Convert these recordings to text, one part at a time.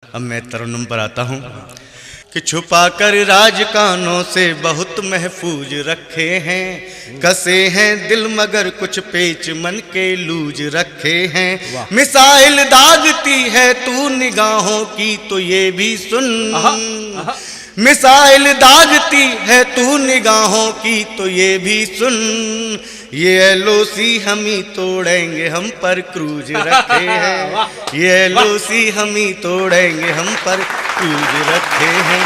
अब मैं तरन्नुम पर आता हूँ कि छुपा कर राज कानों से बहुत महफूज रखे हैं, कसे हैं दिल मगर कुछ पेच मन के लूज रखे हैं। मिसाइल दागती है तू निगाहों की तो ये भी सुन, मिसाइल दागती है तू निगाहों की तो ये भी सुन, ये एलओसी हम ही तोड़ेंगे हम पर क्रूज रखे हैं, ये एलओसी हम ही तोड़ेंगे हम पर क्रूज रखे हैं।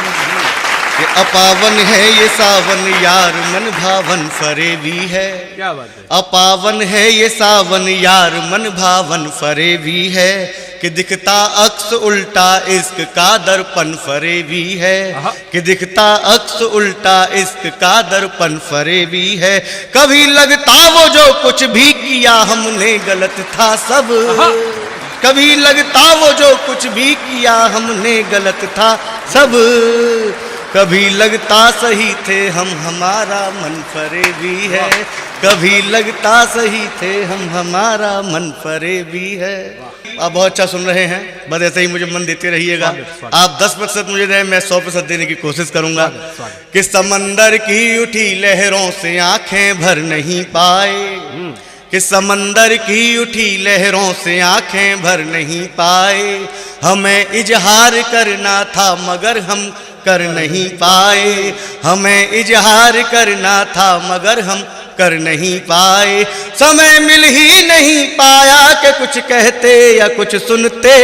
ये अपावन है ये सावन यार मन भावन फरेबी है, क्या बात है। अपावन है ये सावन यार मन भावन फरेबी है, कि दिखता अक्स उल्टा इश्क का दर्पण फरेबी है, कि दिखता अक्स उल्टा इश्क का दर्पण फरेबी है। कभी लगता वो जो कुछ भी किया हमने गलत था सब, कभी लगता वो जो कुछ भी किया हमने गलत था सब, कभी लगता सही थे हम हमारा मन फरेबी है, कभी लगता सही थे हम हमारा मन फरेबी है। आप बहुत अच्छा सुन रहे हैं, बस ऐसे ही मुझे मन देते रहिएगा। आप 10% मुझे दें, मैं 100% देने की कोशिश करूंगा। कि समंदर की उठी लहरों से आंखें भर नहीं पाए, कि समंदर की उठी लहरों से आंखें भर नहीं पाए, हमें इजहार करना था मगर हम कर नहीं पाए, हमें इजहार करना था मगर हम कर नहीं पाए। समय मिल ही नहीं पाया कि कुछ कहते या कुछ सुनते,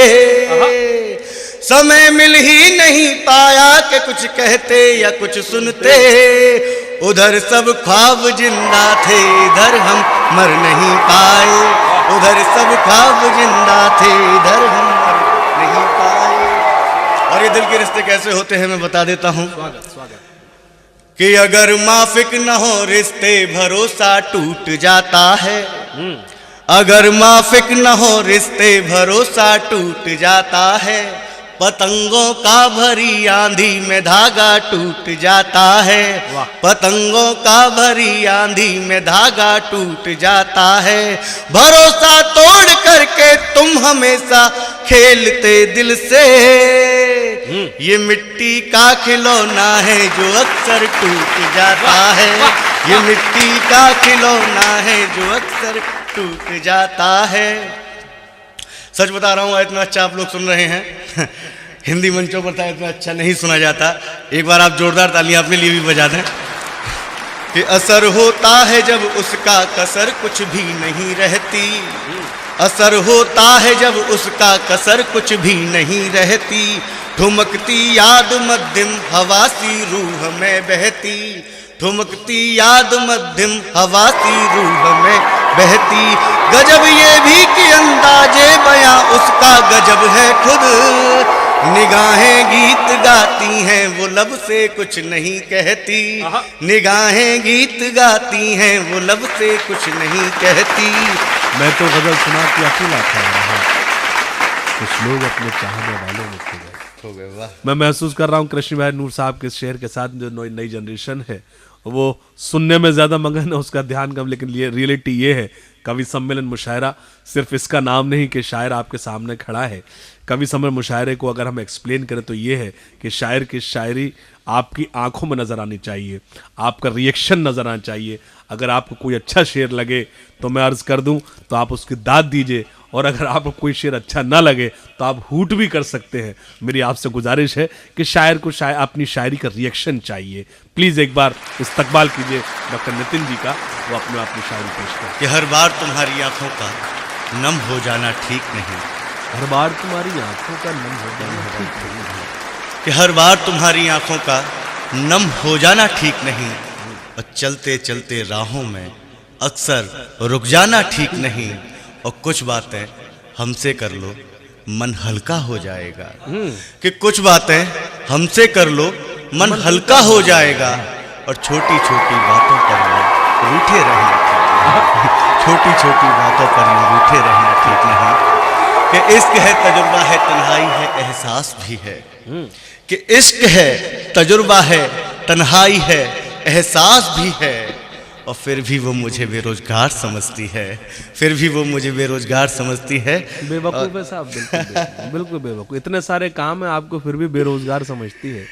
समय मिल ही नहीं पाया कि कुछ कहते या कुछ सुनते, उधर सब ख्वाब जिंदा थे इधर हम मर नहीं पाए, उधर सब ख्वाब जिंदा थे इधर हम मर नहीं पाए। और ये दिल के रिश्ते कैसे होते हैं मैं बता देता हूँ। कि अगर माफिक न हो रिश्ते भरोसा टूट जाता है, अगर माफिक न हो रिश्ते भरोसा टूट जाता है, पतंगों का भरी आंधी में धागा टूट जाता है, पतंगों का भरी आंधी में धागा टूट जाता है। भरोसा तोड़ करके तुम हमेशा खेलते दिल से, ये मिट्टी का खिलौना है जो अक्सर टूट जाता है, ये मिट्टी का खिलौना है जो अक्सर टूट जाता है। सच बता रहा हूँ, इतना अच्छा आप लोग सुन रहे हैं हिंदी मंचों पर था इतना अच्छा नहीं सुना जाता। एक बार आप जोरदार तालियां अपने लिए भी बजा दें। कि असर होता है जब उसका कसर कुछ भी नहीं रहती, असर होता है जब उसका कसर कुछ भी नहीं रहती, ठुमकती याद मध्यम हवा सी रूह में बहती, ठुमकती याद मध्यम हवा सी रूह में बहती। गजब ये भी कि अंदाजे बयां उसका गजब है खुद, निगाहें गीत गाती हैं वो लब से कुछ नहीं कहती, निगाहें गीत गाती हैं वो लब से कुछ नहीं कहती। मैं तो गजल सुना के अकेला था, कुछ लोग अपने चाहने वालों में खो गए। वाह। मैं महसूस कर रहा हूँ कृष्ण भाई नूर साहब के शेर के साथ जो नई जनरेशन है वो सुनने में ज़्यादा मगन है, उसका ध्यान कम, लेकिन ये रियलिटी ये है कवि सम्मेलन मुशायरा सिर्फ इसका नाम नहीं कि शायर आपके सामने खड़ा है। कवि सम्मेलन मुशायरे को अगर हम एक्सप्लेन करें तो ये है कि शायर की शायरी आपकी आंखों में नज़र आनी चाहिए, आपका रिएक्शन नज़र आना चाहिए। अगर आपको कोई अच्छा शेर लगे तो मैं अर्ज़ कर दूं तो आप उसकी दाद दीजिए, और अगर आपको कोई शेर अच्छा ना लगे तो आप हूट भी कर सकते हैं। मेरी आपसे गुजारिश है कि शायर को अपनी शायरी का रिएक्शन चाहिए। प्लीज़ एक बार इस्तकबाल कीजिए डॉक्टर नितिन जी का, वो अपने अपनी शायरी पेश करें। कि हर बार तुम्हारी आंखों का नम हो जाना ठीक नहीं, हर बार तुम्हारी आंखों का नम हो जाना ठीक नहीं, कि हर बार तुम्हारी आंखों का नम हो जाना ठीक नहीं, और चलते चलते राहों में अक्सर रुक जाना ठीक नहीं, और कुछ बातें हमसे कर लो मन हल्का हो जाएगा, कि कुछ बातें हमसे कर लो मन हल्का हो जाएगा, और छोटी छोटी बातों पर रूठे रहना ठीक नहीं, छोटी छोटी बातों पर रूठे रहना ठीक नहीं। कि इश्क है तजुर्बा है तन्हाई है एहसास भी है, कि इश्क है तजुर्बा है तन्हाई है एहसास भी है, और फिर भी वो मुझे बेरोजगार समझती है, फिर भी वो मुझे बेरोजगार समझती है। बेवकूफ़ है साहब, बिल्कुल बिल्कुल बेवकूफ़। इतने सारे काम है आपको फिर भी बेरोजगार समझती है।